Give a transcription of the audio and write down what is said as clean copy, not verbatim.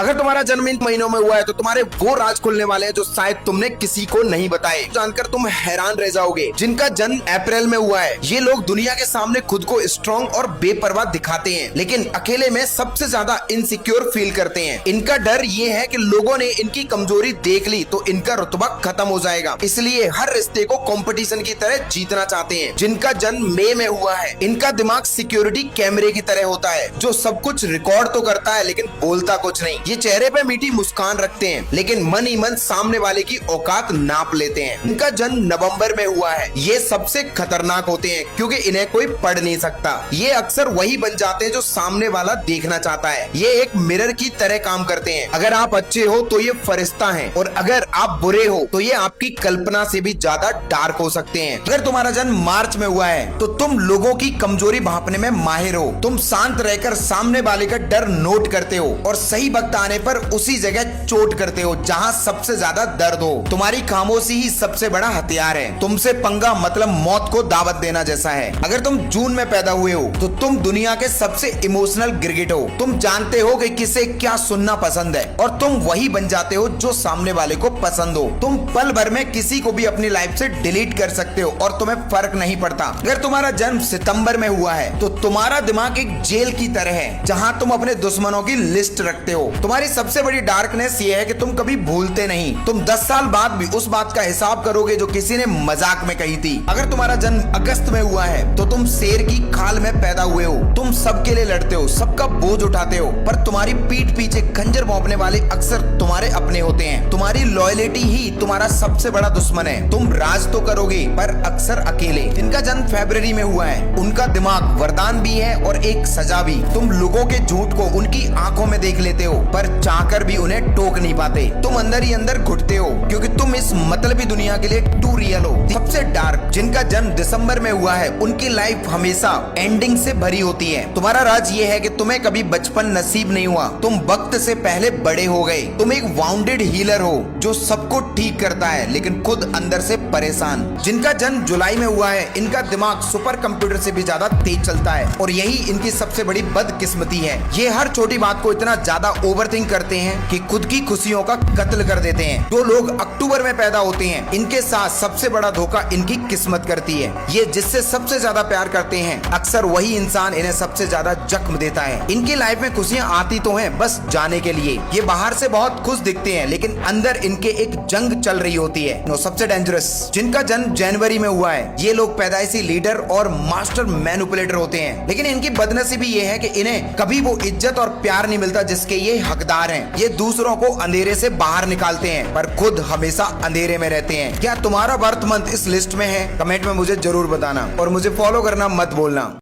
अगर तुम्हारा जन्म इन महीनों में हुआ है तो तुम्हारे वो राज खुलने वाले हैं जो शायद तुमने किसी को नहीं बताए। जानकर तुम हैरान रह जाओगे। जिनका जन्म अप्रैल में हुआ है, ये लोग दुनिया के सामने खुद को स्ट्रॉन्ग और बेपरवाह दिखाते हैं, लेकिन अकेले में सबसे ज्यादा इनसिक्योर फील करते हैं। इनका डर ये है कि लोगों ने इनकी कमजोरी देख ली तो इनका रुतबा खत्म हो जाएगा, इसलिए हर रिश्ते को कंपटीशन की तरह जीतना चाहते हैं। जिनका जन्म मई में हुआ है, इनका दिमाग सिक्योरिटी कैमरे की तरह होता है जो सब कुछ रिकॉर्ड तो करता है लेकिन बोलता कुछ नहीं। ये चेहरे पे मीठी मुस्कान रखते हैं लेकिन मन ही मन सामने वाले की औकात नाप लेते हैं। इनका जन्म नवंबर में हुआ है। ये सबसे खतरनाक होते हैं क्योंकि इन्हें कोई पढ़ नहीं सकता। ये अक्सर वही बन जाते हैं जो सामने वाला देखना चाहता है। ये एक मिरर की तरह काम करते हैं। अगर आप अच्छे हो तो ये फरिश्ता हैं और अगर आप बुरे हो तो ये आपकी कल्पना से भी ज्यादा डार्क हो सकते हैं। अगर तुम्हारा जन्म मार्च में हुआ है तो तुम लोगों की कमजोरी भांपने में माहिर हो। तुम शांत रहकर सामने वाले का डर नोट करते हो और सही वक्त आने पर उसी जगह चोट करते हो जहां सबसे ज्यादा दर्द हो। तुम्हारी खामोशी ही सबसे बड़ा हथियार है। तुमसे पंगा मतलब मौत को दावत देना जैसा है। अगर तुम जून में पैदा हुए हो तो तुम दुनिया के सबसे इमोशनल गिरगिट हो। तुम जानते हो कि किसे क्या सुनना पसंद है और तुम वही बन जाते हो जो सामने वाले को पसंद हो। तुम पल भर में किसी को भी अपनी लाइफ से डिलीट कर सकते हो और तुम्हें फर्क नहीं पड़ता। अगर तुम्हारा जन्म सितंबर में हुआ है तो तुम्हारा दिमाग एक जेल की तरह है जहां तुम अपने दुश्मनों की लिस्ट रखते हो। तुम्हारी सबसे बड़ी डार्कनेस ये है कि तुम कभी भूलते नहीं। तुम 10 साल बाद भी उस बात का हिसाब करोगे जो किसी ने मजाक में कही थी। अगर तुम्हारा जन्म अगस्त में हुआ है तो तुम शेर की खाल में पैदा हुए हो। तुम सबके लिए लड़ते हो, सबका बोझ उठाते हो, पर तुम्हारी पीठ पीछे खंजर भोंकने वाले अक्सर तुम्हारे अपने होते हैं। तुम्हारी लॉयल्टी ही तुम्हारा सबसे बड़ा दुश्मन है। तुम राज तो करोगे पर अक्सर अकेले। जिनका जन्म फरवरी में हुआ है उनका दिमाग वरदान भी है और एक सजा भी। तुम लोगों के झूठ को उनकी आंखों में देख लेते हो पर चाहकर भी उन्हें टोक नहीं पाते। तुम अंदर ही अंदर घुटते हो क्योंकि तुम इस मतलबी दुनिया के लिए टू रियल हो। सबसे डार्क जिनका जन्म दिसंबर में हुआ है उनकी लाइफ हमेशा एंडिंग से भरी होती है। तुम्हारा राज ये है कि तुम्हें कभी बचपन नसीब नहीं हुआ। तुम वक्त से पहले बड़े हो गए। तुम एक वाउंडेड हीलर हो जो सबको ठीक करता है लेकिन खुद अंदर से परेशान। जिनका जन्म जुलाई में हुआ है इनका दिमाग सुपर कंप्यूटर से भी ज्यादा तेज चलता है और यही इनकी सबसे बड़ी बदकिस्मती है। ये हर छोटी बात को इतना ज्यादा ओवरथिंक करते हैं कि खुद की खुशियों का कत्ल कर देते हैं। जो लोग अक्टूबर में पैदा होते हैं इनके साथ सबसे बड़ा धोखा इनकी किस्मत करती है। ये जिससे सबसे ज्यादा प्यार करते हैं अक्सर वही इंसान इन्हें सबसे ज्यादा जख्म देता है। इनकी लाइफ में खुशियां आती तो हैं बस जाने के लिए। ये बाहर से बहुत खुश दिखते हैं लेकिन अंदर इनके एक जंग चल रही होती है। सबसे डेंजरस जिनका जन्म जनवरी में हुआ है ये लोग पैदाइशी लीडर और मास्टर मैनिपुलेटर होते हैं, लेकिन इनकी बदनसीबी ये है कि इन्हें कभी वो इज्जत और प्यार नहीं मिलता जिसके ये हकदार हैं। ये दूसरों को अंधेरे से बाहर निकालते हैं पर खुद हमेशा अंधेरे में रहते हैं। क्या तुम्हारा बर्थ मंथ इस लिस्ट में है? कमेंट में मुझे जरूर बताना और मुझे फॉलो करना मत भूलना।